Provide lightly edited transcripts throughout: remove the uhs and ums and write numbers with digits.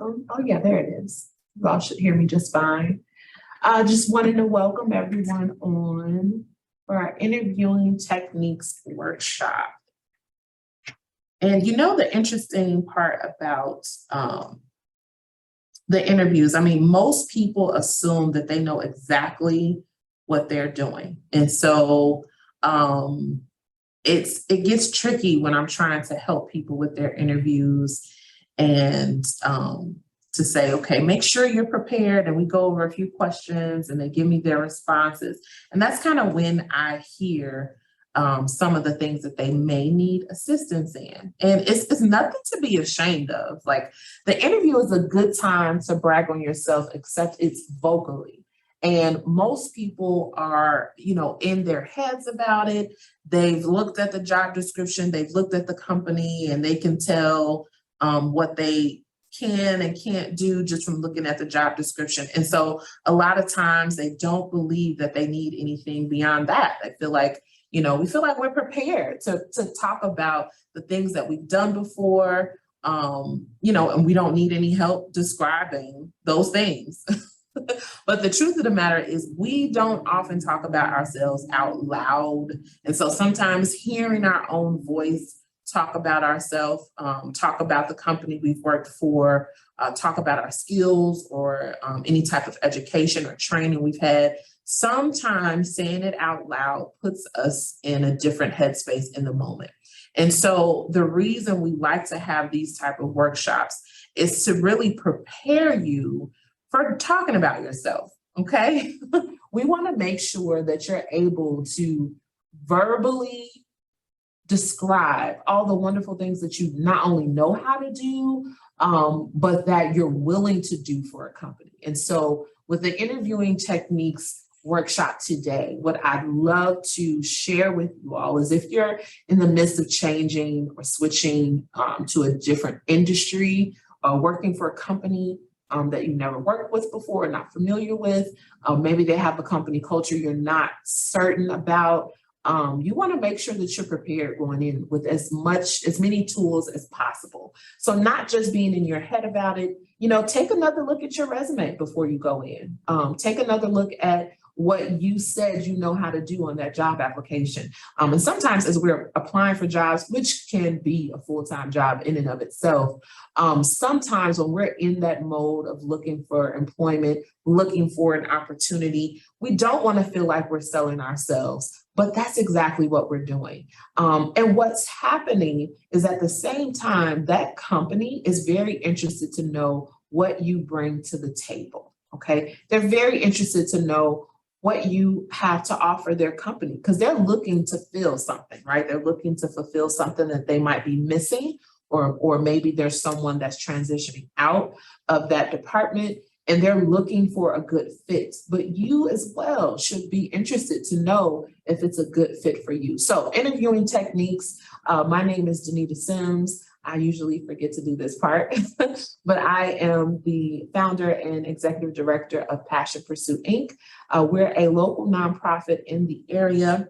Oh yeah, there it is. You all should hear me just fine. Just wanted to welcome everyone on for our interviewing techniques workshop. And you know, the interesting part about the interviews, I mean, most people assume that they know exactly what they're doing. And so it gets tricky when I'm trying to help people with their interviews and to say, okay, make sure you're prepared. And we go over a few questions and they give me their responses. And that's kind of when I hear some of the things that they may need assistance in. And it's nothing to be ashamed of. Like, the interview is a good time to brag on yourself, except it's vocally. And most people are, you know, in their heads about it. They've looked at the job description, they've looked at the company, and they can tell what they can and can't do just from looking at the job description. And so a lot of times they don't believe that they need anything beyond that. They feel like, you know, we feel like we're prepared to talk about the things that we've done before, you know, and we don't need any help describing those things. But the truth of the matter is we don't often talk about ourselves out loud. And so sometimes hearing our own voice talk about ourselves, talk about the company we've worked for, talk about our skills or any type of education or training we've had. Sometimes saying it out loud puts us in a different headspace in the moment. And so the reason we like to have these type of workshops is to really prepare you for talking about yourself, okay? We want to make sure that you're able to verbally describe all the wonderful things that you not only know how to do, but that you're willing to do for a company. And so with the interviewing techniques workshop today, what I'd love to share with you all is if you're in the midst of changing or switching to a different industry, working for a company that you've never worked with before, not familiar with, maybe they have a company culture you're not certain about. You want to make sure that you're prepared going in with as many tools as possible. So not just being in your head about it, you know, take another look at your resume before you go in. Take another look at what you said you know how to do on that job application. And sometimes as we're applying for jobs, which can be a full-time job in and of itself, sometimes when we're in that mode of looking for employment, looking for an opportunity, we don't want to feel like we're selling ourselves, but that's exactly what we're doing. And what's happening is at the same time, that company is very interested to know what you bring to the table, okay? They're very interested to know what you have to offer their company because they're looking to fill something, right? They're looking to fulfill something that they might be missing, or maybe there's someone that's transitioning out of that department and they're looking for a good fit. But you as well should be interested to know if it's a good fit for you. So interviewing techniques, my name is Danita Sims. I usually forget to do this part, but I am the founder and executive director of Passion Pursuit, Inc. We're a local nonprofit in the area,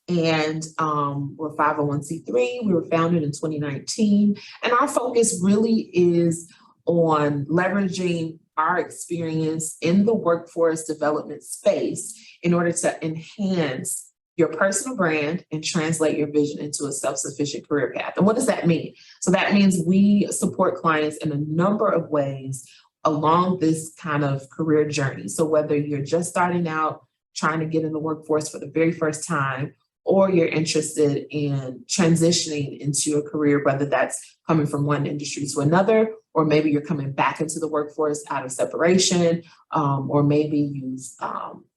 and we're 501c3. We were founded in 2019, and our focus really is on leveraging our experience in the workforce development space in order to enhance your personal brand and translate your vision into a self-sufficient career path. And what does that mean? So that means we support clients in a number of ways along this kind of career journey. So whether you're just starting out, trying to get in the workforce for the very first time, or you're interested in transitioning into a career, whether that's coming from one industry to another, or maybe you're coming back into the workforce out of separation, or maybe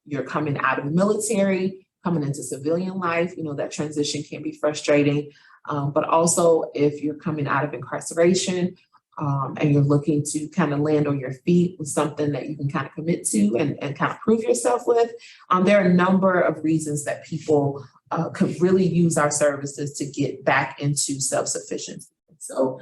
you're coming out of the military, coming into civilian life, you know, that transition can be frustrating. But also if you're coming out of incarceration and you're looking to kind of land on your feet with something that you can kind of commit to and kind of prove yourself with, there are a number of reasons that people could really use our services to get back into self-sufficiency. So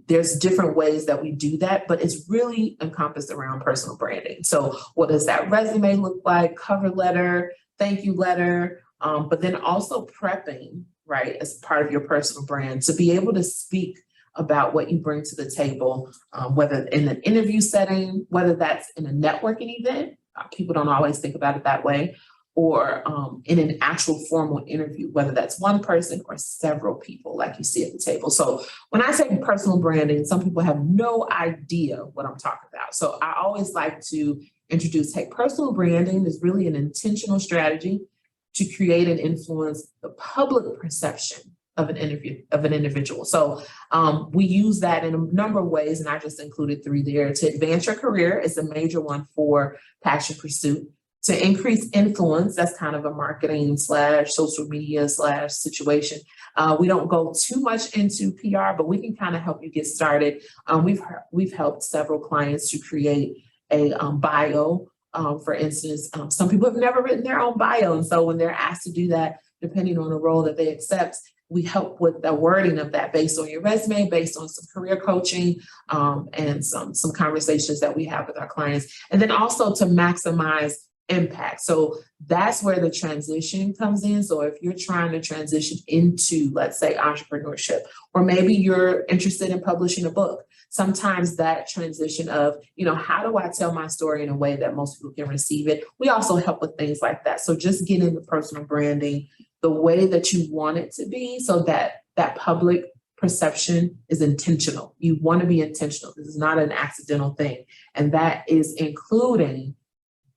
there's different ways that we do that, but it's really encompassed around personal branding. So what does that resume look like? Cover letter, thank you letter, but then also prepping, right, as part of your personal brand to be able to speak about what you bring to the table, whether in an interview setting, whether that's in a networking event, people don't always think about it that way, or in an actual formal interview, whether that's one person or several people like you see at the table. So when I say personal branding, some people have no idea what I'm talking about. So I always like to introduce, hey, personal branding is really an intentional strategy to create and influence the public perception of an individual. So we use that in a number of ways, and I just included 3 there. To advance your career is a major one for passion pursuit. To increase influence, that's kind of a marketing / social media / situation. We don't go too much into PR, but we can kind of help you get started. We've helped several clients to create a bio. For instance, some people have never written their own bio, and so when they're asked to do that, depending on the role that they accept, we help with the wording of that based on your resume, based on some career coaching, and some conversations that we have with our clients, and then also to maximize impact. So that's where the transition comes in. So if you're trying to transition into, let's say, entrepreneurship, or maybe you're interested in publishing a book, sometimes that transition of, how do I tell my story in a way that most people can receive it? We also help with things like that. So just getting the personal branding the way that you want it to be, so that that public perception is intentional. You want to be intentional. This is not an accidental thing. And that is including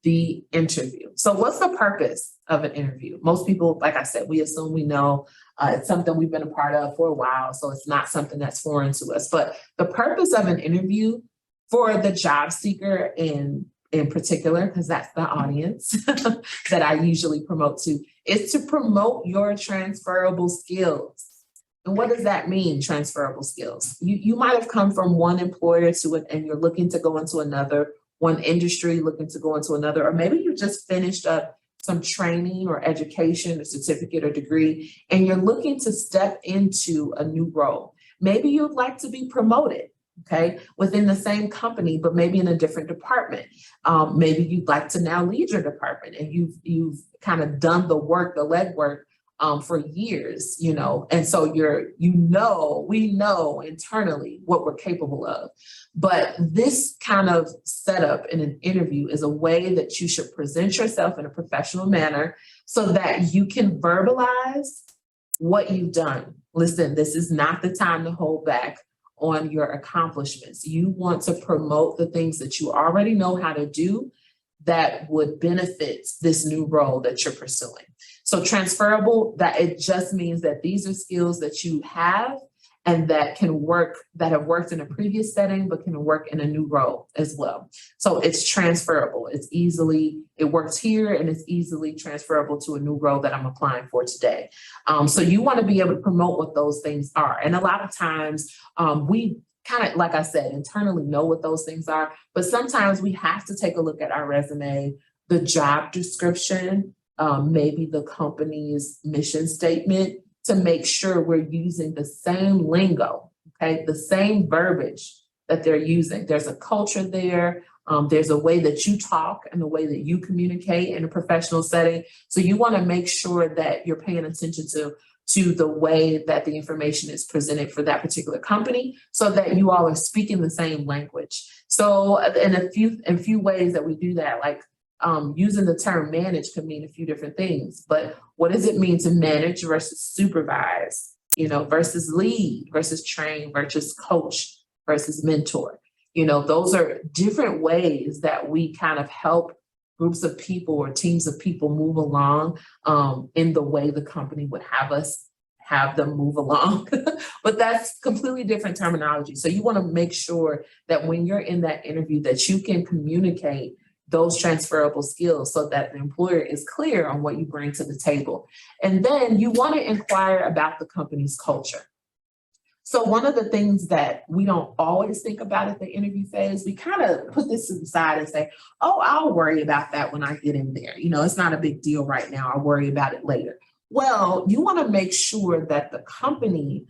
the interview. So what's the purpose of an interview? Most people, like I said, we assume we know. It's something we've been a part of for a while, so it's not something that's foreign to us. But the purpose of an interview for the job seeker in particular, because that's the audience that I usually promote to, is to promote your transferable skills. And what does that mean, transferable skills? You might have come from one employer to it, and you're looking to go into another, one industry looking to go into another, or maybe you just finished up some training or education, a certificate or degree, and you're looking to step into a new role. Maybe you'd like to be promoted, okay, within the same company, but maybe in a different department. Maybe you'd like to now lead your department, and you've kind of done the work, the legwork, for years, and so we know internally what we're capable of. But this kind of setup in an interview is a way that you should present yourself in a professional manner so that you can verbalize what you've done. Listen, this is not the time to hold back on your accomplishments. You want to promote the things that you already know how to do that would benefit this new role that you're pursuing. So transferable, that it just means that these are skills that you have and that can work, that have worked in a previous setting, but can work in a new role as well. So it's transferable. It works here, and it's easily transferable to a new role that I'm applying for today. So you want to be able to promote what those things are. And a lot of times we kind of, like I said, internally know what those things are, but sometimes we have to take a look at our resume, the job description, maybe the company's mission statement, to make sure we're using the same lingo, okay, the same verbiage that they're using. There's a culture there. There's a way that you talk and the way that you communicate in a professional setting. So you want to make sure that you're paying attention to the way that the information is presented for that particular company, so that you all are speaking the same language. So in a few ways that we do that, like using the term manage can mean a few different things, but what does it mean to manage versus supervise, versus lead, versus train, versus coach, versus mentor? Those are different ways that we kind of help groups of people or teams of people move along in the way the company would have them move along. But that's completely different terminology. So you want to make sure that when you're in that interview that you can communicate those transferable skills so that the employer is clear on what you bring to the table. And then you want to inquire about the company's culture. So one of the things that we don't always think about at the interview phase, we kind of put this to the side and say, oh, I'll worry about that when I get in there. It's not a big deal right now. I'll worry about it later. Well, you want to make sure that the company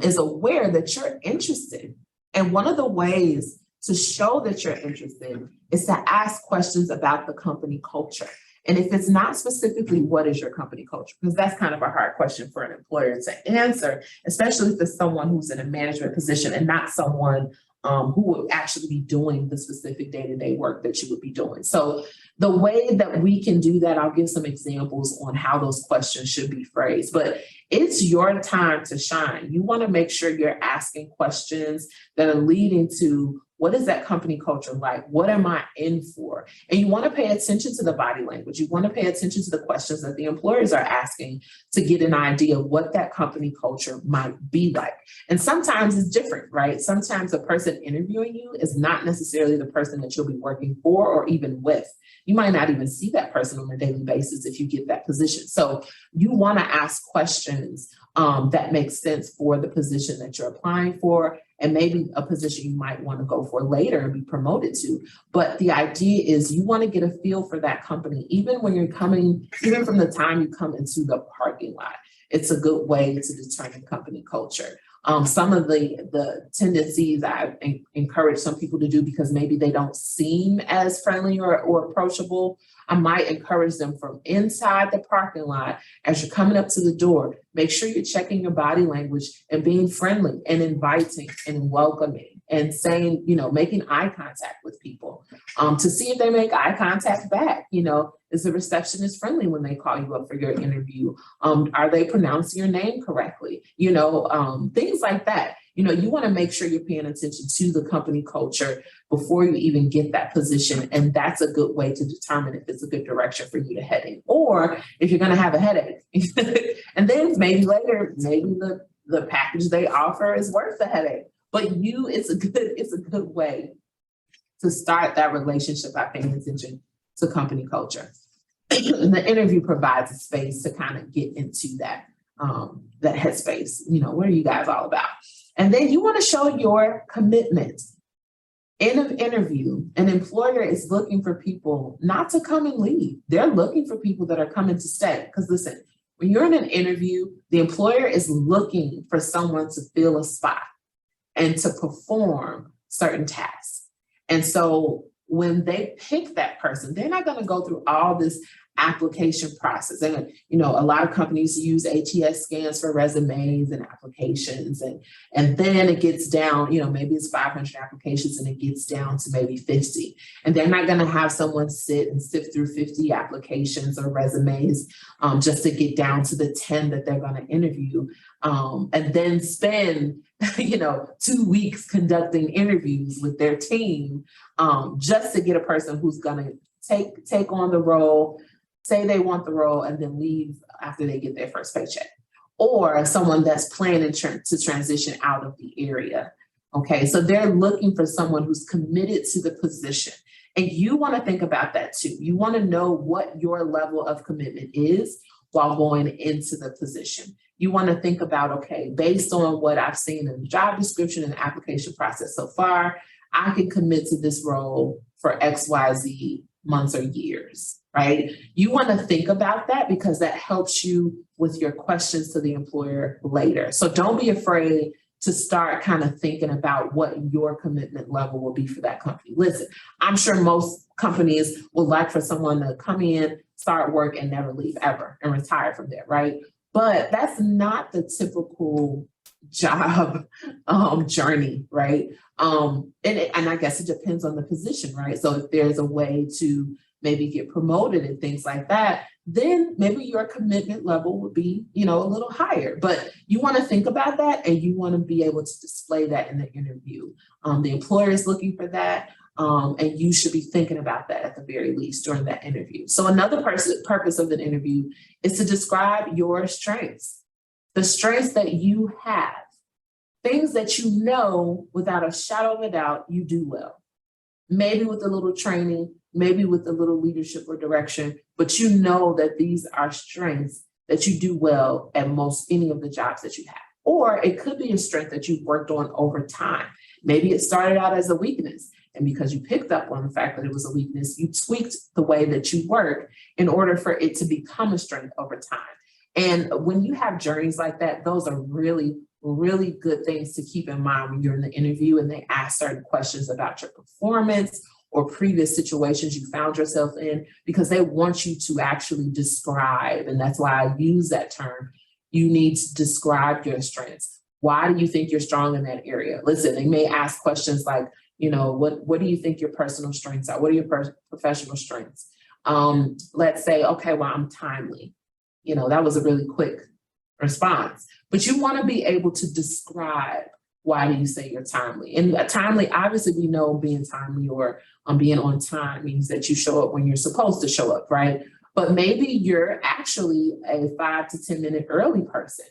is aware that you're interested. And one of the ways to show that you're interested is to ask questions about the company culture. And if it's not specifically what is your company culture, because that's kind of a hard question for an employer to answer, especially if it's someone who's in a management position and not someone who would actually be doing the specific day-to-day work that you would be doing. So the way that we can do that, I'll give some examples on how those questions should be phrased, but it's your time to shine. You want to make sure you're asking questions that are leading to, what is that company culture like? What am I in for? And you want to pay attention to the body language. You want to pay attention to the questions that the employers are asking to get an idea of what that company culture might be like. And sometimes it's different, right? Sometimes the person interviewing you is not necessarily the person that you'll be working for or even with. You might not even see that person on a daily basis if you get that position. So you want to ask questions that make sense for the position that you're applying for, and maybe a position you might want to go for later and be promoted to. But the idea is you want to get a feel for that company, even when you're coming, even from the time you come into the parking lot. It's a good way to determine company culture. Some of the tendencies I encourage some people to do, because maybe they don't seem as friendly or approachable, I might encourage them from inside the parking lot, as you're coming up to the door, make sure you're checking your body language and being friendly and inviting and welcoming and saying, making eye contact with people to see if they make eye contact back. Is the receptionist friendly when they call you up for your interview? Are they pronouncing your name correctly? Things like that. You want to make sure you're paying attention to the company culture before you even get that position. And that's a good way to determine if it's a good direction for you to head in, or if you're going to have a headache. And then maybe later, maybe the package they offer is worth the headache. But it's a good way to start that relationship by paying attention to company culture. The interview provides a space to kind of get into that headspace. What are you guys all about? And then you want to show your commitment. In an interview, an employer is looking for people not to come and leave. They're looking for people that are coming to stay. Because listen, when you're in an interview, the employer is looking for someone to fill a spot and to perform certain tasks. And so when they pick that person, they're not going to go through all this application process. And, a lot of companies use ATS scans for resumes and applications. And then it gets down, maybe it's 500 applications and it gets down to maybe 50. And they're not going to have someone sit and sift through 50 applications or resumes just to get down to the 10 that they're going to interview. And then spend 2 weeks conducting interviews with their team just to get a person who's going to take on the role, say they want the role, and then leave after they get their first paycheck. Or someone that's planning to transition out of the area. Okay, so they're looking for someone who's committed to the position. And you want to think about that too. You want to know what your level of commitment is while going into the position. You want to think about, okay, based on what I've seen in the job description and the application process so far, I can commit to this role for XYZ months or years, right? You want to think about that because that helps you with your questions to the employer later. So don't be afraid to start kind of thinking about what your commitment level will be for that company. Listen, I'm sure most companies would like for someone to come in, start work, and never leave ever and retire from there, right? But that's not the typical job journey, right? And I guess it depends on the position, right? So if there's a way to maybe get promoted and things like that, then maybe your commitment level would be, a little higher. But you want to think about that, and you want to be able to display that in the interview. The employer is looking for that, and you should be thinking about that at the very least during that interview. So another purpose of an interview is to describe your strengths, the strengths that you have, things that you know without a shadow of a doubt you do well. Maybe with a little training, maybe with a little leadership or direction, but you know that these are strengths that you do well at most any of the jobs that you have. Or it could be a strength that you've worked on over time. Maybe it started out as a weakness, and because you picked up on the fact that it was a weakness, you tweaked the way that you work in order for it to become a strength over time. And when you have journeys like that, those are really, really good things to keep in mind when you're in the interview and they ask certain questions about your performance or previous situations you found yourself in, because they want you to actually describe. And that's why I use that term. You need to describe your strengths. Why do you think you're strong in that area? Listen, they may ask questions like, what do you think your personal strengths are? What are your professional strengths? Let's say, okay, well, I'm timely. That was a really quick response, but you want to be able to describe why do you say you're timely. And timely, obviously we know being timely or being on time means that you show up when you're supposed to show up, right? But maybe you're actually a 5 to 10 minute early person,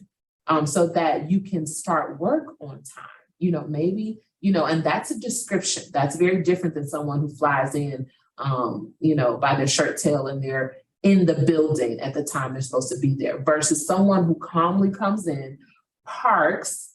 so that you can start work on time. Maybe, and that's a description. That's very different than someone who flies in, by their shirt tail and they're in the building at the time they're supposed to be there, versus someone who calmly comes in, parks,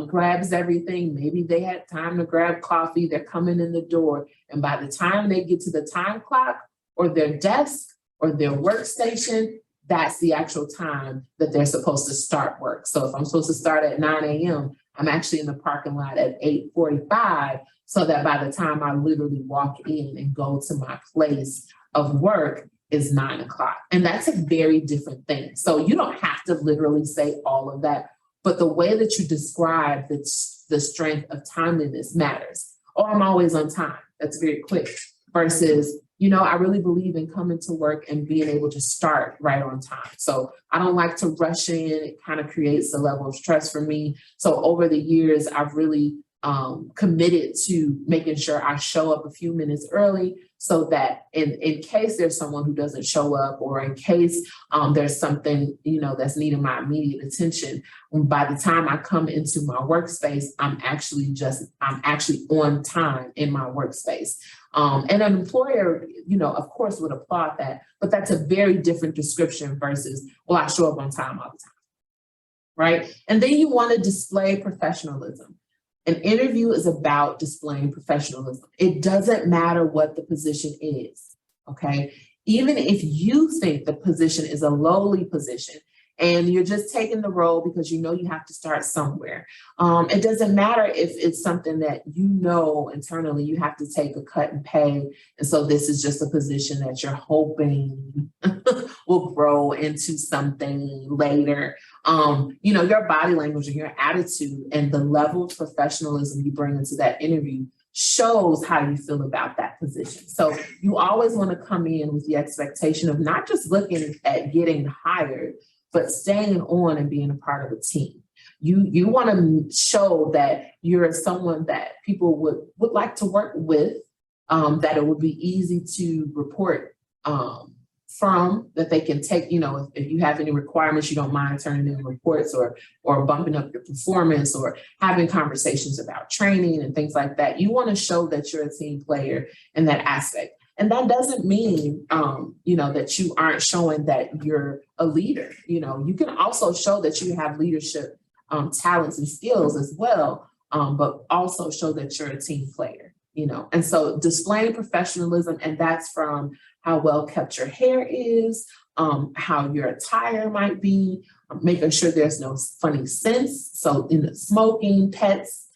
grabs everything. Maybe they had time to grab coffee. They're coming in the door. And by the time they get to the time clock or their desk or their workstation, that's the actual time that they're supposed to start work. So if I'm supposed to start at 9 a.m., I'm actually in the parking lot at 8:45, so that by the time I literally walk in and go to my place of work is 9 o'clock. And that's a very different thing. So you don't have to literally say all of that, but the way that you describe the strength of timeliness matters. Oh, I'm always on time. That's very quick. Versus, I really believe in coming to work and being able to start right on time. So I don't like to rush in. It kind of creates a level of stress for me. So over the years, I've really committed to making sure I show up a few minutes early, so that in case there's someone who doesn't show up, or in case there's something, that's needing my immediate attention, by the time I come into my workspace, I'm actually on time in my workspace. And an employer, of course would applaud that, but that's a very different description versus, well, I show up on time all the time, right? And then you want to display professionalism. An interview is about displaying professionalism. It doesn't matter what the position is, okay? Even if you think the position is a lowly position and you're just taking the role because you have to start somewhere. It doesn't matter if it's something that internally you have to take a cut and pay. And so this is just a position that you're hoping will grow into something later. Your body language and your attitude and the level of professionalism you bring into that interview shows how you feel about that position. So you always want to come in with the expectation of not just looking at getting hired, but staying on and being a part of a team. You want to show that you're someone that people would like to work with, that it would be easy to report from, that they can take, if you have any requirements, you don't mind turning in reports or bumping up your performance or having conversations about training and things like that. You want to show that you're a team player in that aspect. And that doesn't mean, that you aren't showing that you're a leader. You can also show that you have leadership talents and skills as well, but also show that you're a team player, And so displaying professionalism, and that's from how well kept your hair is, how your attire might be, making sure there's no funny scents. So smoking, pets,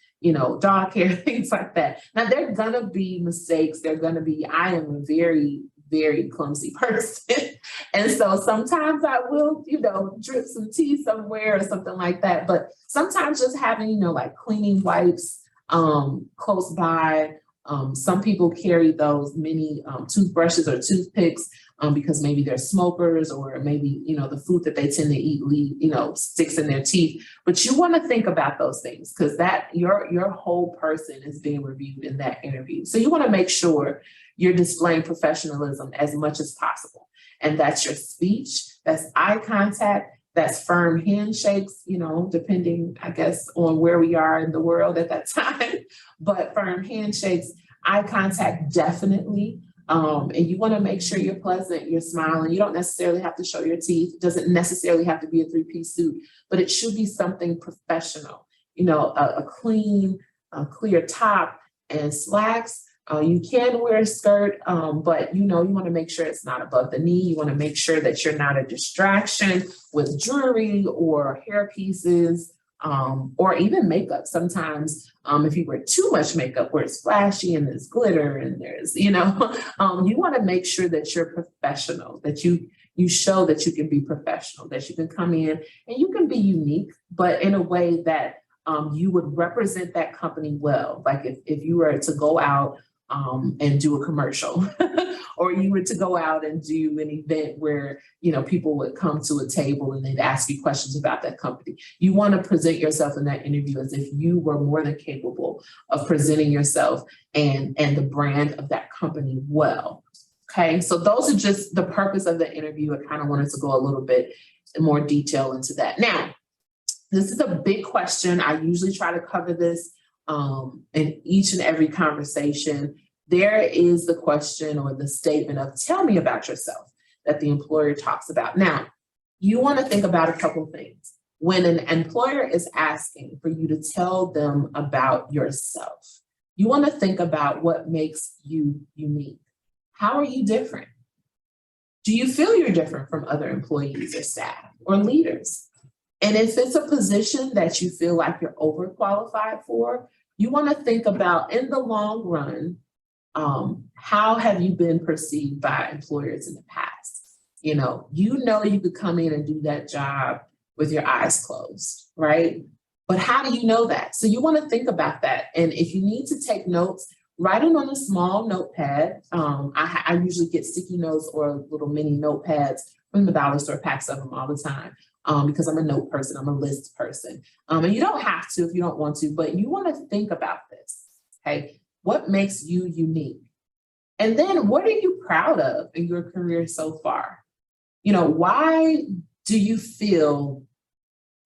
dog hair, things like that. Now, there are going to be mistakes. I am a very, very clumsy person. And so sometimes I will, drip some tea somewhere or something like that. But sometimes just having, like cleaning wipes close by. Some people carry those mini toothbrushes or toothpicks because maybe they're smokers, or maybe, the food that they tend to eat sticks in their teeth. But you want to think about those things, because that your whole person is being reviewed in that interview. So you want to make sure you're displaying professionalism as much as possible. And that's your speech, that's eye contact, that's firm handshakes, depending, I guess, on where we are in the world at that time. But firm handshakes, eye contact, definitely. And you want to make sure you're pleasant, you're smiling. You don't necessarily have to show your teeth. It doesn't necessarily have to be a 3-piece suit, but it should be something professional. A clean, clear top and slacks. You can wear a skirt, but you want to make sure it's not above the knee. You want to make sure that you're not a distraction with jewelry or hair pieces or even makeup. Sometimes if you wear too much makeup where it's flashy and there's glitter and there's, you want to make sure that you're professional, that you show that you can be professional, that you can come in and you can be unique, but in a way that you would represent that company well. Like if you were to go out and do a commercial or you were to go out and do an event where, people would come to a table and they'd ask you questions about that company. You want to present yourself in that interview as if you were more than capable of presenting yourself and the brand of that company well. Okay, so those are just the purpose of the interview. I kind of wanted to go a little bit more detail into that. Now, this is a big question. I usually try to cover this in each and every conversation. There is the question or the statement of tell me about yourself that the employer talks about. Now, you want to think about a couple of things. When an employer is asking for you to tell them about yourself, you want to think about what makes you unique. How are you different? Do you feel you're different from other employees or staff or leaders? And if it's a position that you feel like you're overqualified for, you want to think about in the long run, how have you been perceived by employers in the past? You could come in and do that job with your eyes closed, right? But how do you know that? So you want to think about that. And if you need to take notes, write them on a small notepad. I usually get sticky notes or little mini notepads from the dollar store, packs of them all the time. Because I'm a note person, I'm a list person. And you don't have to if you don't want to, but you want to think about this, okay? What makes you unique? And then what are you proud of in your career so far? Why do you feel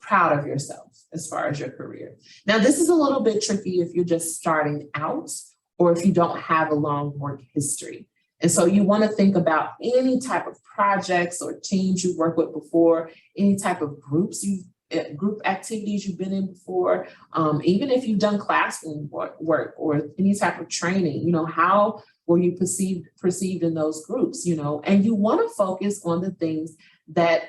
proud of yourself as far as your career? Now, this is a little bit tricky if you're just starting out or if you don't have a long work history. And so you want to think about any type of projects or teams you worked with before, any type of group activities you've been in before, even if you've done classroom work or any type of training, how were you perceived in those groups, and you want to focus on the things that,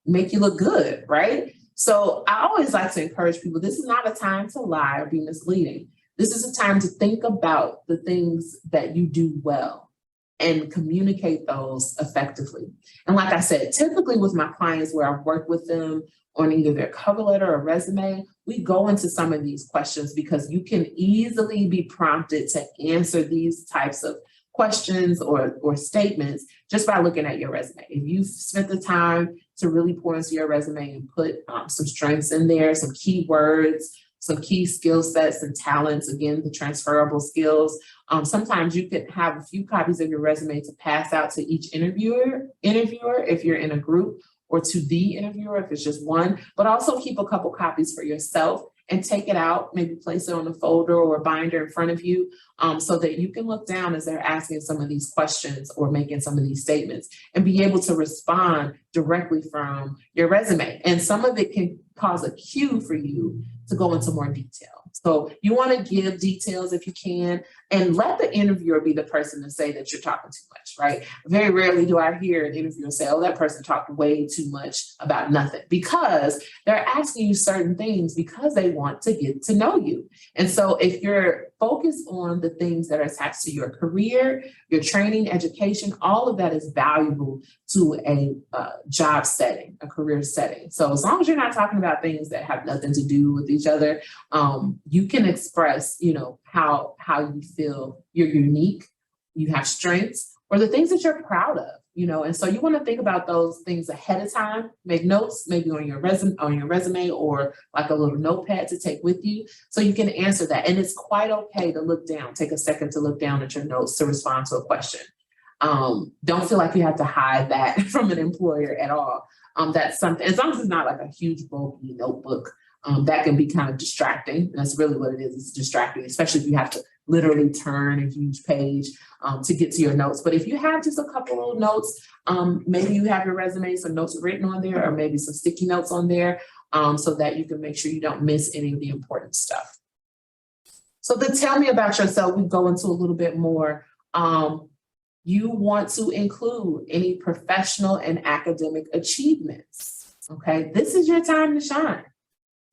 make you look good, right? So I always like to encourage people, this is not a time to lie or be misleading. This is a time to think about the things that you do well and communicate those effectively. And like I said, typically with my clients where I've worked with them on either their cover letter or resume, we go into some of these questions because you can easily be prompted to answer these types of questions or statements just by looking at your resume. If you've spent the time to really pour into your resume and put some strengths in there, some key words, some key skill sets and talents, again, the transferable skills. Sometimes you could have a few copies of your resume to pass out to each interviewer if you're in a group, or to the interviewer if it's just one, but also keep a couple copies for yourself and take it out, maybe place it on a folder or a binder in front of you so that you can look down as they're asking some of these questions or making some of these statements and be able to respond directly from your resume. And some of it can cause a cue for you to go into more detail. So you want to give details if you can, and let the interviewer be the person to say that you're talking too much, right? Very rarely do I hear an interviewer say, oh, that person talked way too much about nothing, because they're asking you certain things because they want to get to know you. And so if you're focused on the things that are attached to your career, your training, education, all of that is valuable to a job setting, a career setting. So as long as you're not talking about things that have nothing to do with each other, you can express, how you feel you're unique, you have strengths, or the things that you're proud of, and so you want to think about those things ahead of time, make notes, maybe on your resume or like a little notepad to take with you so you can answer that. And it's quite okay to look down, take a second to look down at your notes to respond to a question. Don't feel like you have to hide that from an employer at all. That's something, as long as it's not like a huge bulky notebook, that can be kind of distracting. That's really what it is. It's distracting, especially if you have to literally turn a huge page to get to your notes. But if you have just a couple of notes, maybe you have your resume, some notes written on there, or maybe some sticky notes on there so that you can make sure you don't miss any of the important stuff. So to tell me about yourself, we go into a little bit more. You want to include any professional and academic achievements, okay? This is your time to shine.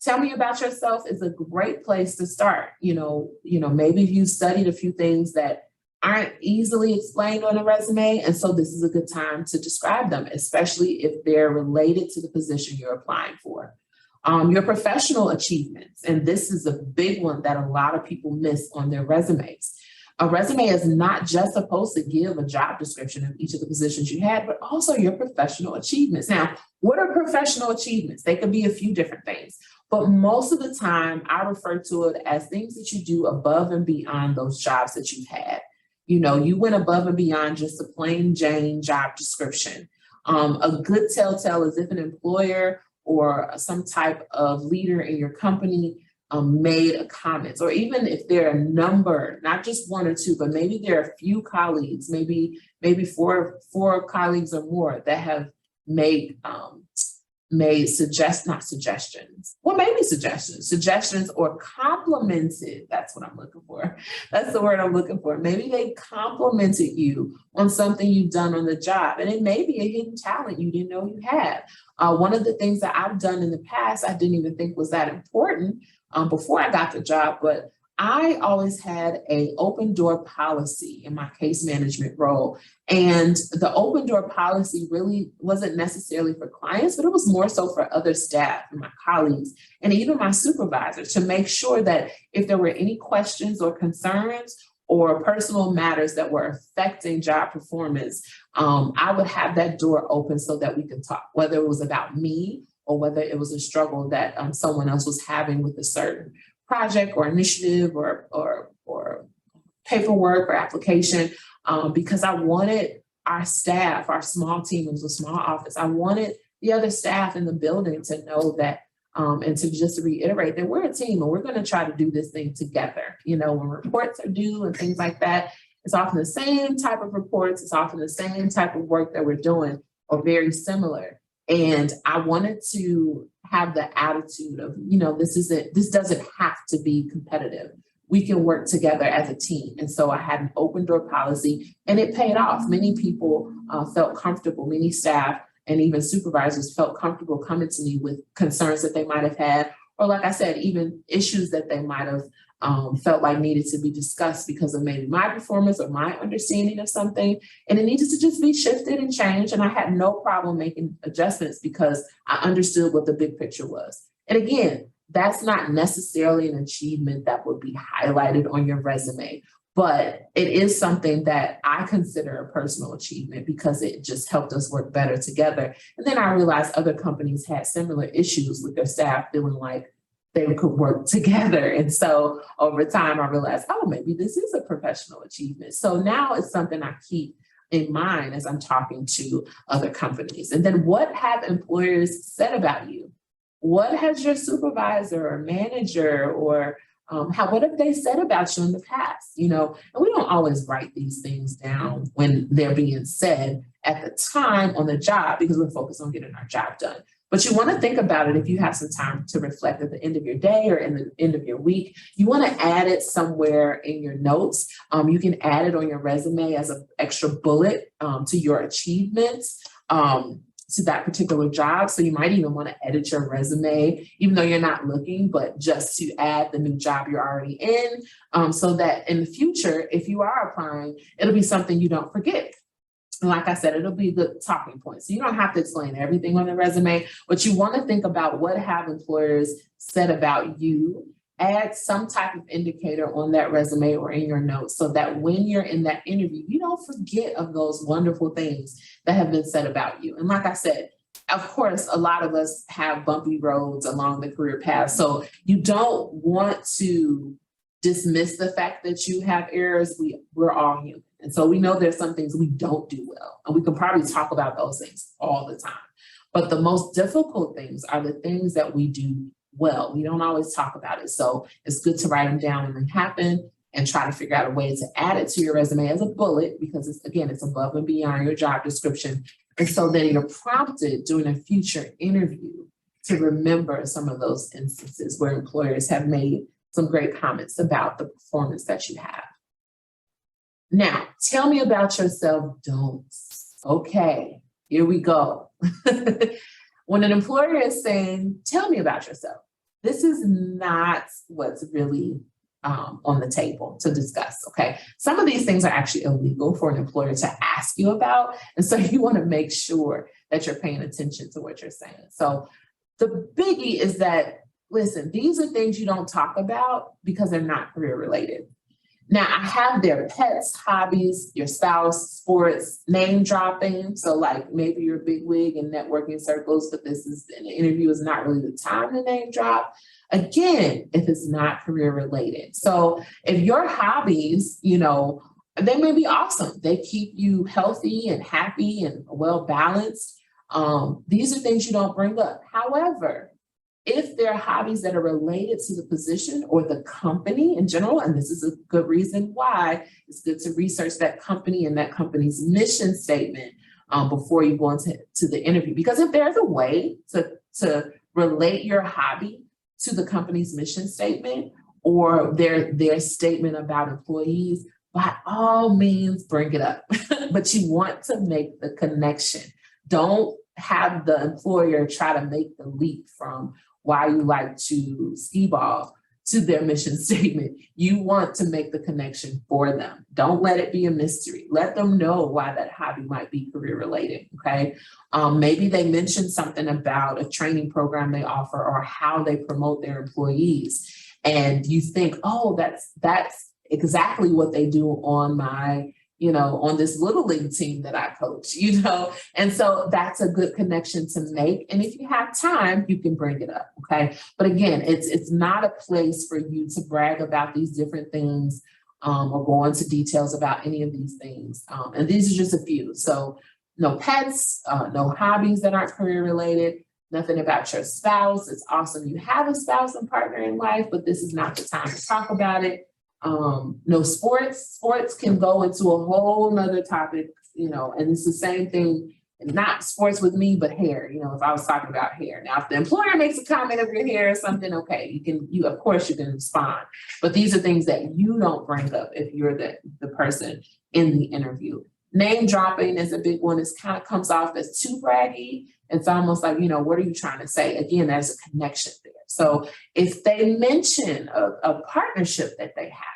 Tell me about yourself is a great place to start. Maybe you studied a few things that aren't easily explained on a resume. And so this is a good time to describe them, especially if they're related to the position you're applying for. Your professional achievements, and this is a big one that a lot of people miss on their resumes. A resume is not just supposed to give a job description of each of the positions you had, but also your professional achievements. Now, what are professional achievements? They could be a few different things, but most of the time I refer to it as things that you do above and beyond those jobs that you've had. You went above and beyond just a plain Jane job description. A good telltale is if an employer or some type of leader in your company made a comment, or even if there are a number, not just one or two, but maybe there are a few colleagues, maybe four colleagues or more that have made suggestions or complimented. That's what I'm looking for. That's the word I'm looking for. Maybe they complimented you on something you've done on the job, and it may be a hidden talent you didn't know you had. One of the things that I've done in the past, I didn't even think was that important before I got the job, but I always had an open door policy in my case management role. And the open door policy really wasn't necessarily for clients, but it was more so for other staff and my colleagues and even my supervisor, to make sure that if there were any questions or concerns or personal matters that were affecting job performance, I would have that door open so that we could talk, whether it was about me or whether it was a struggle that someone else was having with a certain project or initiative or paperwork or application, because I wanted our staff, our small team, it was a small office, I wanted the other staff in the building to know that, and to just reiterate that we're a team and we're going to try to do this thing together. When reports are due and things like that, it's often the same type of reports, it's often the same type of work that we're doing or very similar. And I wanted to have the attitude of, this doesn't have to be competitive. We can work together as a team. And so I had an open door policy and it paid off. Many people felt comfortable, many staff and even supervisors felt comfortable coming to me with concerns that they might have had, or like I said, even issues that they might have felt like needed to be discussed because of maybe my performance or my understanding of something, and it needed to just be shifted and changed. And I had no problem making adjustments because I understood what the big picture was. And again, that's not necessarily an achievement that would be highlighted on your resume, but it is something that I consider a personal achievement because it just helped us work better together. And then I realized other companies had similar issues with their staff feeling like they could work together. And so over time, I realized, maybe this is a professional achievement. So now it's something I keep in mind as I'm talking to other companies. And then what have employers said about you? What has your supervisor or manager or what have they said about you in the past? And we don't always write these things down when they're being said at the time on the job because we're focused on getting our job done. But you want to think about it if you have some time to reflect at the end of your day or in the end of your week. You want to add it somewhere in your notes. You can add it on your resume as an extra bullet to your achievements to that particular job. So you might even want to edit your resume, even though you're not looking, but just to add the new job you're already in, so that in the future, if you are applying, it'll be something you don't forget. And like I said, it'll be a good talking point. So you don't have to explain everything on the resume, but you want to think about what have employers said about you. Add some type of indicator on that resume or in your notes so that when you're in that interview, you don't forget of those wonderful things that have been said about you. And like I said, of course, a lot of us have bumpy roads along the career path. So you don't want to dismiss the fact that you have errors. We're all human. And so we know there's some things we don't do well, and we can probably talk about those things all the time. But the most difficult things are the things that we do well. We don't always talk about it. So it's good to write them down when they happen and try to figure out a way to add it to your resume as a bullet, because it's above and beyond your job description. And so then you're prompted during a future interview to remember some of those instances where employers have made some great comments about the performance that you have. Now, tell me about your self-don'ts. Okay, here we go. When an employer is saying, tell me about yourself, this is not what's really on the table to discuss, okay? Some of these things are actually illegal for an employer to ask you about. And so you want to make sure that you're paying attention to what you're saying. So the biggie is that, listen, these are things you don't talk about because they're not career related. Now, I have their pets, hobbies, your spouse, sports, name dropping. So like maybe you're a big wig in networking circles, but this is an interview is not really the time to name drop. Again, if it's not career related. So if your hobbies, you know, they may be awesome. They keep you healthy and happy and well balanced. These are things you don't bring up. However, if there are hobbies that are related to the position or the company in general, and this is a good reason why it's good to research that company and that company's mission statement before you go into the interview. Because if there's a way to relate your hobby to the company's mission statement or their statement about employees, by all means, bring it up. But you want to make the connection. Don't have the employer try to make the leap from why you like to skee ball to their mission statement. You want to make the connection for them. Don't let it be a mystery. Let them know why that hobby might be career related, okay? Maybe they mentioned something about a training program they offer or how they promote their employees. And you think, oh, that's exactly what they do on my, you know, on this little league team that I coach, you know? And so that's a good connection to make. And if you have time, you can bring it up, okay? But again, it's not a place for you to brag about these different things or go into details about any of these things. And these are just a few. So no pets, no hobbies that aren't career related, nothing about your spouse. It's awesome you have a spouse and partner in life, but this is not the time to talk about it. No sports. Sports can go into a whole nother topic, you know, and it's the same thing, not sports with me, but hair, you know, if I was talking about hair. Now, if the employer makes a comment of your hair or something, okay, of course you can respond. But these are things that you don't bring up if you're the person in the interview. Name dropping is a big one. It kind of comes off as too braggy. It's almost like, you know, what are you trying to say? Again, there's a connection there. So if they mention a partnership that they have,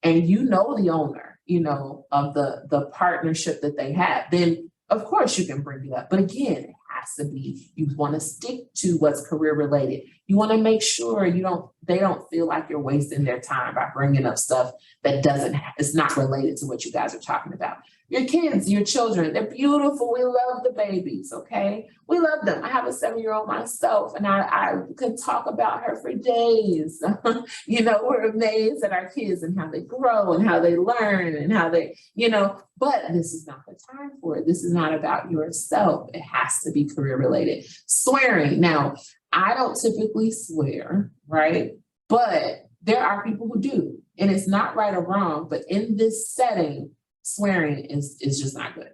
and you know the owner, you know, of the partnership that they have, then of course you can bring it up. But again, it has to be, you want to stick to what's career related. You want to make sure they don't feel like you're wasting their time by bringing up stuff that it's not related to what you guys are talking about. Your kids, your children, they're beautiful. We love the babies, okay? We love them. I have a 7-year-old myself, and I could talk about her for days. You know, we're amazed at our kids and how they grow and how they learn and how they, you know, but this is not the time for it. This is not about yourself. It has to be career related. Swearing. Now, I don't typically swear, right? But there are people who do, and it's not right or wrong, but in this setting, swearing is just not good.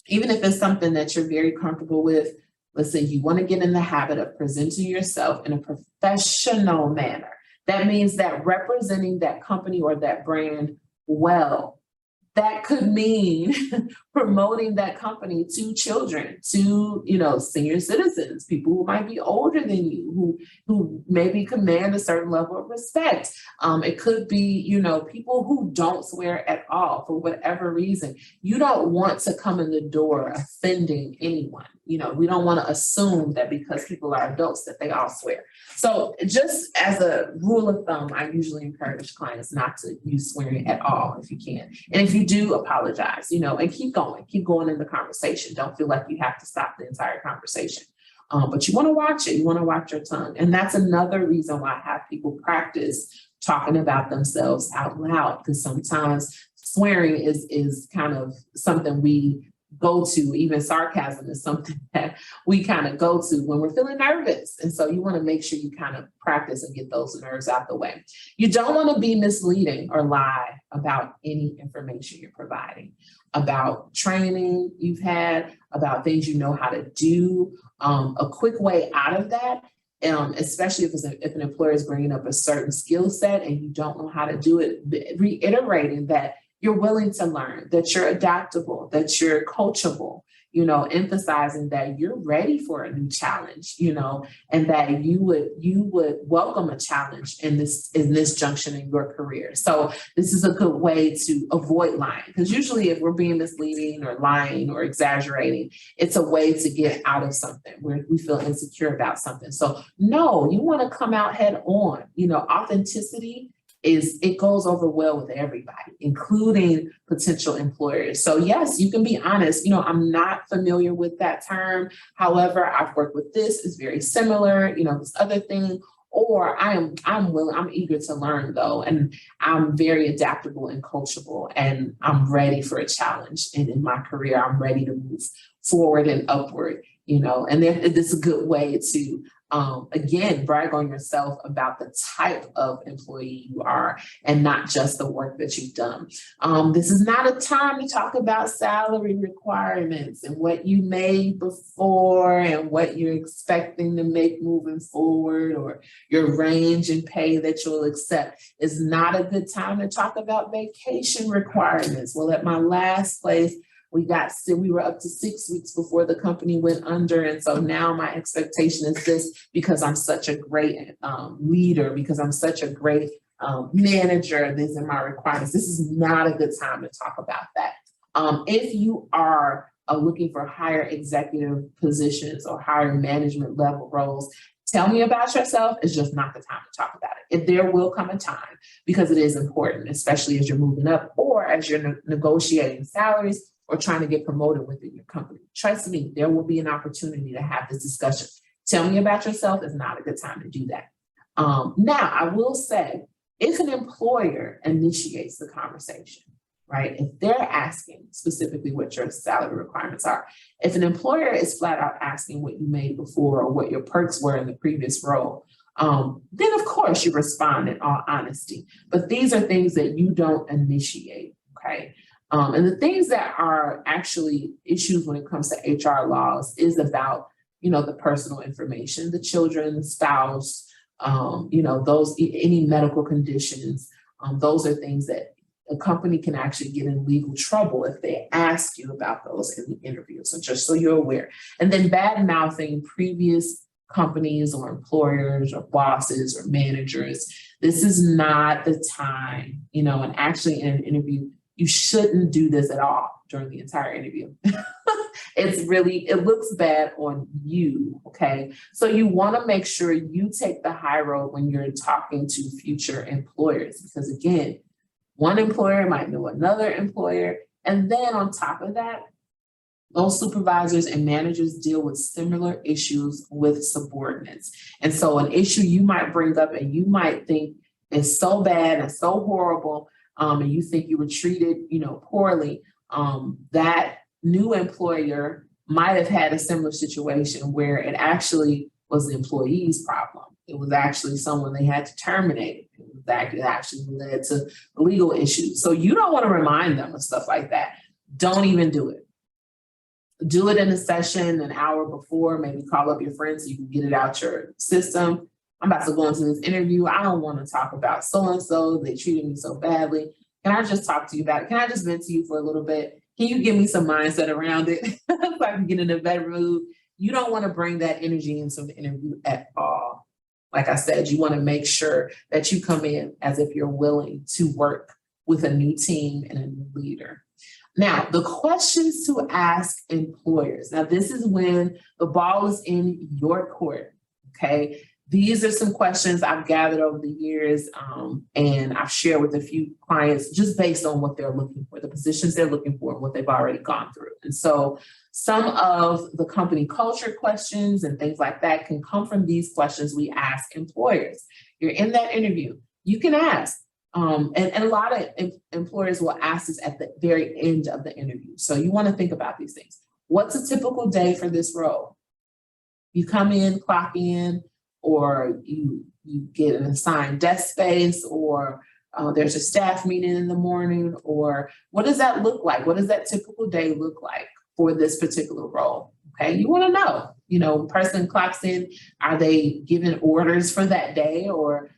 Even if it's something that you're very comfortable with, listen, you want to get in the habit of presenting yourself in a professional manner. That means that representing that company or that brand well. That could mean promoting that company to children, to, you know, senior citizens, people who might be older than you, who maybe command a certain level of respect. It could be, you know, people who don't swear at all for whatever reason. You don't want to come in the door offending anyone. You know, we don't want to assume that because people are adults that they all swear. So just as a rule of thumb, I usually encourage clients not to use swearing at all if you can. And if you do, apologize, you know, and keep going in the conversation. Don't feel like you have to stop the entire conversation. But you want to watch it. You want to watch your tongue. And that's another reason why I have people practice talking about themselves out loud, because sometimes swearing is kind of something we go to. Even sarcasm is something that we kind of go to when we're feeling nervous. And so you want to make sure you kind of practice and get those nerves out the way. You don't want to be misleading or lie about any information you're providing, about training you've had, about things you know how to do. A quick way out of that, especially if an employer is bringing up a certain skill set and you don't know how to do it, reiterating that you're willing to learn, that you're adaptable, that you're coachable, emphasizing that you're ready for a new challenge, and that you would welcome a challenge in this junction in your career. So this is a good way to avoid lying, because usually if we're being misleading or lying or exaggerating, it's a way to get out of something where we feel insecure about something. So no, you want to come out head on. Authenticity it goes over well with everybody, including potential employers. So yes, you can be honest. I'm not familiar with that term. However, I've worked with this. It's very similar, this other thing. Or I'm eager to learn though. And I'm very adaptable and coachable, and I'm ready for a challenge. And in my career, I'm ready to move forward and upward, and this is a good way to again, brag on yourself about the type of employee you are and not just the work that you've done. This is not a time to talk about salary requirements and what you made before and what you're expecting to make moving forward, or your range in pay that you'll accept. It's not a good time to talk about vacation requirements. Well, at my last place, we were up to 6 weeks before the company went under. And so now my expectation is this, because I'm such a great leader, because I'm such a great manager, these are my requirements. This is not a good time to talk about that. If you are looking for higher executive positions or higher management level roles, tell me about yourself. It's just not the time to talk about it. There will come a time, because it is important, especially as you're moving up or as you're negotiating salaries or trying to get promoted within your company. Trust me, there will be an opportunity to have this discussion. Tell me about yourself is not a good time to do that. Now, I will say, if an employer initiates the conversation, right, if they're asking specifically what your salary requirements are, if an employer is flat out asking what you made before or what your perks were in the previous role, then of course you respond in all honesty. But these are things that you don't initiate, okay? And the things that are actually issues when it comes to HR laws is about, the personal information, the children, the spouse, any medical conditions. Those are things that a company can actually get in legal trouble if they ask you about those in the interview. So just so you're aware. And then bad mouthing previous companies or employers or bosses or managers. This is not the time, and actually in an interview, you shouldn't do this at all during the entire interview. It looks bad on you, okay? So you want to make sure you take the high road when you're talking to future employers, because again, one employer might know another employer. And then on top of that, those supervisors and managers deal with similar issues with subordinates. And so an issue you might bring up and you might think is so bad and so horrible, and you think you were treated, poorly, that new employer might have had a similar situation where it actually was the employee's problem. It was actually someone they had to terminate. It actually led to legal issues. So you don't want to remind them of stuff like that. Don't even do it. Do it in a session an hour before, maybe call up your friends so you can get it out your system. I'm about to go into this interview. I don't want to talk about so-and-so. They treated me so badly. Can I just talk to you about it? Can I just vent to you for a little bit? Can you give me some mindset around it so I can get in a better mood? You don't want to bring that energy into the interview at all. Like I said, you want to make sure that you come in as if you're willing to work with a new team and a new leader. Now, the questions to ask employers. Now, this is when the ball is in your court, okay? These are some questions I've gathered over the years, and I've shared with a few clients just based on what they're looking for, the positions they're looking for, and what they've already gone through. And so some of the company culture questions and things like that can come from these questions we ask employers. You're in that interview, you can ask. And a lot of employers will ask this at the very end of the interview. So you want to think about these things. What's a typical day for this role? You come in, clock in, or you get an assigned desk space, or there's a staff meeting in the morning, or what does that look like? What does that typical day look like for this particular role? Okay, you want to know, the person clocks in, are they given orders for that day, or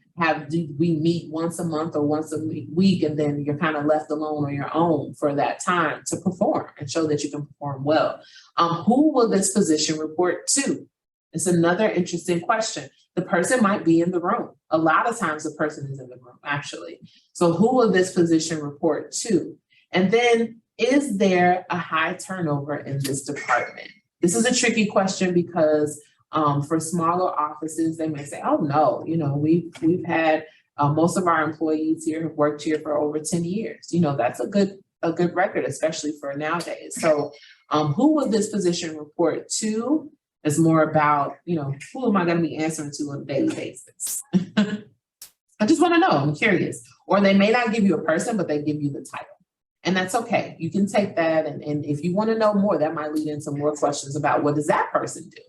do we meet once a month or once a week, and then you're kind of left alone on your own for that time to perform and show that you can perform well. Who will this position report to? It's another interesting question. The person might be in the room. A lot of times the person is in the room, actually. So who will this position report to? And then, is there a high turnover in this department? This is a tricky question because for smaller offices, they may say, oh no, we've had most of our employees here have worked here for over 10 years. That's a good record, especially for nowadays. So who will this position report to? Is more about, who am I going to be answering to on a daily basis? I just want to know, I'm curious. Or they may not give you a person, but they give you the title. And that's okay. You can take that. And if you want to know more, that might lead into more questions about what does that person do,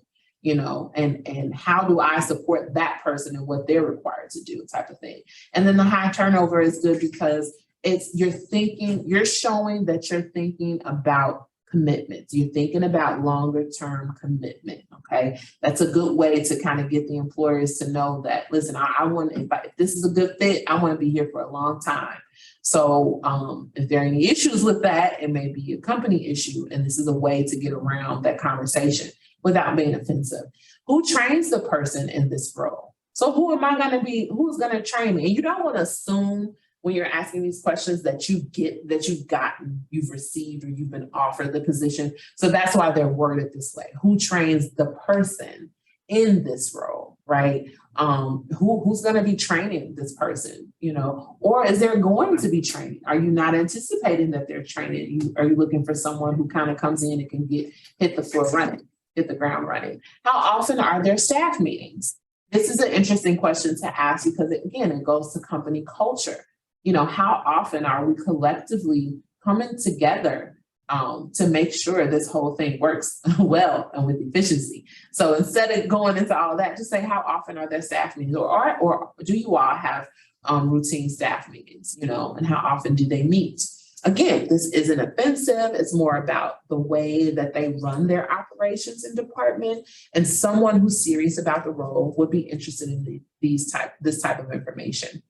and how do I support that person and what they're required to do, type of thing. And then the high turnover is good because you're showing that you're thinking about commitments. You're thinking about longer term commitment. Okay. That's a good way to kind of get the employers to know that, listen, if this is a good fit, I want to be here for a long time. So if there are any issues with that, it may be a company issue. And this is a way to get around that conversation without being offensive. Who trains the person in this role? So who's going to train me? And you don't want to assume when you're asking these questions that you've received, or you've been offered the position. So that's why they're worded this way. Who trains the person in this role, right? Who's going to be training this person, or is there going to be training? Are you not anticipating that they're training? Are you looking for someone who kind of comes in and can hit the ground running? How often are there staff meetings? This is an interesting question to ask because it goes to company culture. How often are we collectively coming together to make sure this whole thing works well and with efficiency? So instead of going into all of that, just say, how often are there staff meetings, or do you all have routine staff meetings, and how often do they meet? Again, this isn't offensive. It's more about the way that they run their operations and department, and someone who's serious about the role would be interested in this type of information.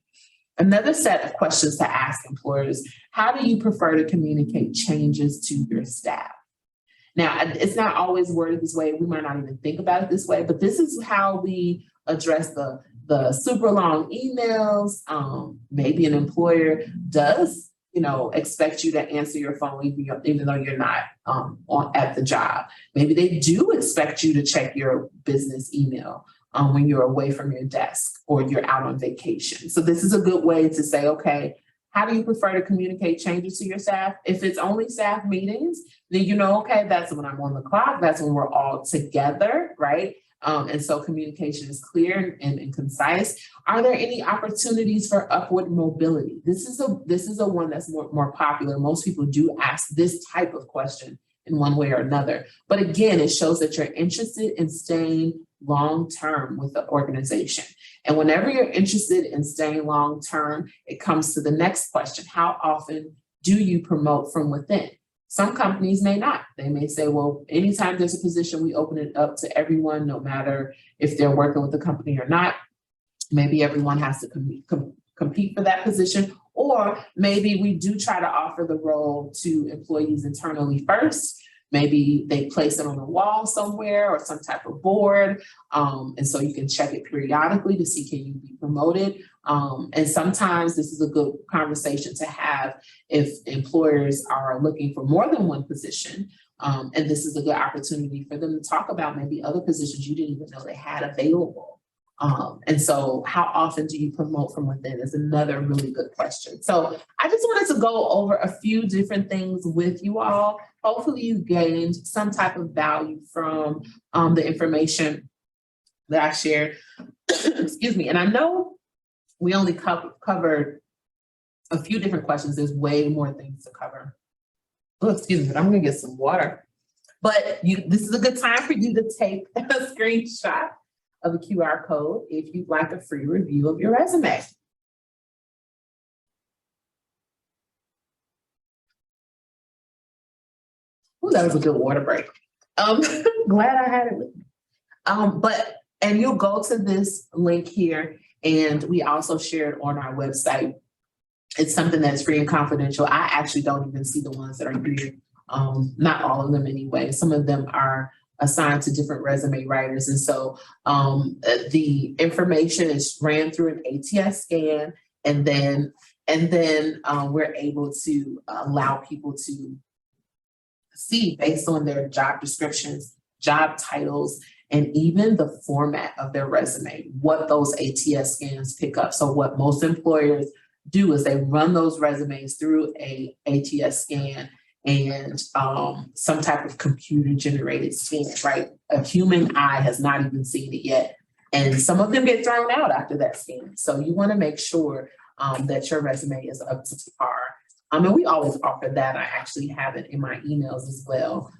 Another set of questions to ask employers: how do you prefer to communicate changes to your staff? Now, it's not always worded this way. We might not even think about it this way, but this is how we address the super long emails. Maybe an employer does, expect you to answer your phone even though you're not at the job. Maybe they do expect you to check your business email when you're away from your desk or you're out on vacation. So this is a good way to say, okay, how do you prefer to communicate changes to your staff? If it's only staff meetings, then okay, that's when I'm on the clock. That's when we're all together, right? And so communication is clear and concise. Are there any opportunities for upward mobility? This is a one that's more popular. Most people do ask this type of question in one way or another. But again, it shows that you're interested in staying long-term with the organization. And whenever you're interested in staying long-term, it comes to the next question: how often do you promote from within? Some companies may not. They may say, well, anytime there's a position, we open it up to everyone, no matter if they're working with the company or not. Maybe everyone has to compete for that position. Or maybe we do try to offer the role to employees internally first. Maybe they place it on a wall somewhere or some type of board. And so you can check it periodically to see, can you be promoted? And sometimes this is a good conversation to have if employers are looking for more than one position. And this is a good opportunity for them to talk about maybe other positions you didn't even know they had available. And so how often do you promote from within is another really good question. So I just wanted to go over a few different things with you all. Hopefully you gained some type of value from the information that I shared. Excuse me. And I know we only covered a few different questions. There's way more things to cover. Oh, excuse me, but I'm going to get some water. But this is a good time for you to take a screenshot of a QR code if you'd like a free review of your resume. Oh, that was a good water break. Glad I had it with me. And you'll go to this link here And we also shared on our website. It's something that's free and confidential. I actually don't even see the ones that are here. Not all of them anyway. Some of them are assigned to different resume writers. And so the information is ran through an ATS scan, and then we're able to allow people to see, based on their job descriptions, job titles, and even the format of their resume, what those ATS scans pick up. So what most employers do is they run those resumes through a ATS scan and some type of computer generated scan, right? A human eye has not even seen it yet. And some of them get thrown out after that scan. So you want to make sure that your resume is up to par. And we always offer that. I actually have it in my emails as well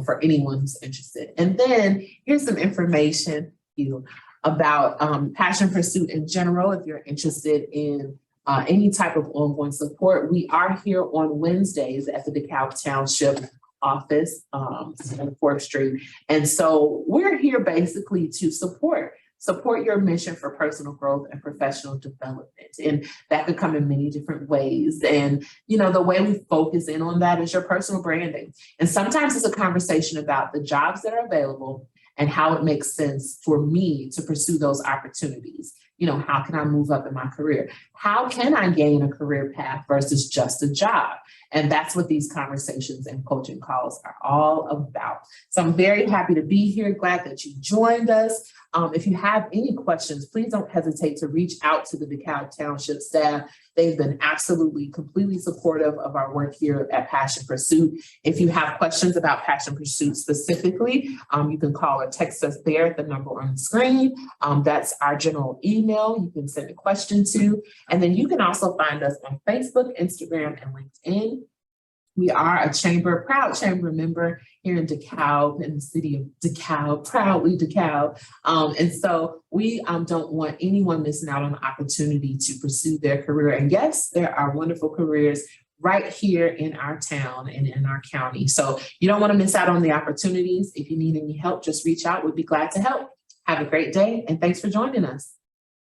for anyone who's interested. And then here's some information about Passion Pursuit in general. If you're interested in any type of ongoing support, we are here on Wednesdays at the DeKalb Township office on 4th Street. And so we're here basically to support your mission for personal growth and professional development. And that could come in many different ways. And, the way we focus in on that is your personal branding. And sometimes it's a conversation about the jobs that are available and how it makes sense for me to pursue those opportunities. How can I move up in my career? How can I gain a career path versus just a job? And that's what these conversations and coaching calls are all about. So I'm very happy to be here. Glad that you joined us. If you have any questions, please don't hesitate to reach out to the DeKalb Township staff. They've been absolutely, completely supportive of our work here at Passion Pursuit. If you have questions about Passion Pursuit specifically, you can call or text us there at the number on the screen. That's our general email you can send a question to. And then you can also find us on Facebook, Instagram, and LinkedIn. We are a proud chamber member here in DeKalb, in the city of DeKalb, proudly DeKalb. And so we don't want anyone missing out on the opportunity to pursue their career. And yes, there are wonderful careers right here in our town and in our county. So you don't want to miss out on the opportunities. If you need any help, just reach out. We'd be glad to help. Have a great day, and thanks for joining us.